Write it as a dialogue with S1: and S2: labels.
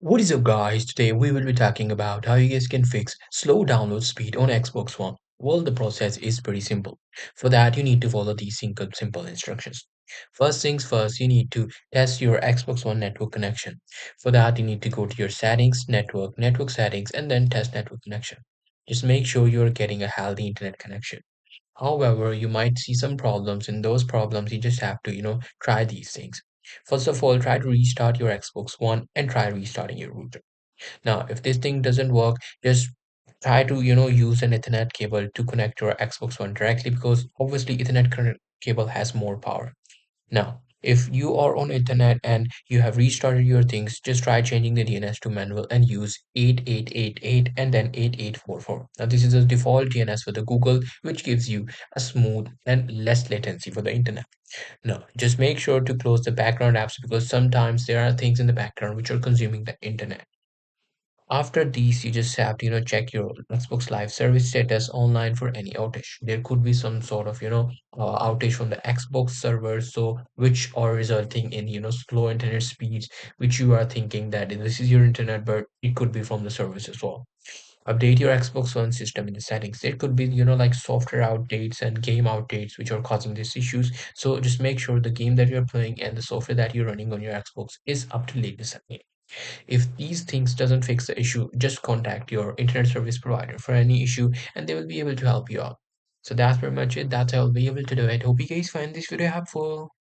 S1: What is up, guys? Today we will be talking about how you guys can fix slow download speed on Xbox One. Well, the process is pretty simple. For that, you need to follow these simple instructions. First things first, you need to test your Xbox One network connection. For that, you need to go to your settings, network settings, and then test network connection. Just make sure you're getting a healthy internet connection. However, you might see some problems. In those problems, you just have to, try these things. First of all, try to restart your Xbox One and try restarting your router. Now, if this thing doesn't work, just try to, use an Ethernet cable to connect your Xbox One directly because obviously cable has more power. Now, if you are on internet and you have restarted your things, just try changing the DNS to manual and use 8888 and then 8844. Now, this is the default DNS for the Google, which gives you a smooth and less latency for the internet. Now, just make sure to close the background apps because sometimes there are things in the background which are consuming the internet. After these, you just have to, check your Xbox Live service status online for any outage. There could be some sort of, outage from the Xbox server, so which are resulting in, slow internet speeds, which you are thinking that this is your internet, but it could be from the service as well. Update your Xbox One system in the settings. There could be, like software updates and game updates which are causing these issues. So just make sure the game that you're playing and the software that you're running on your Xbox is up to latest update. If these things doesn't fix the issue, just contact your internet service provider for any issue and they will be able to help you out. So that's pretty much it. That's how I'll be able to do it. Hope you guys find this video helpful.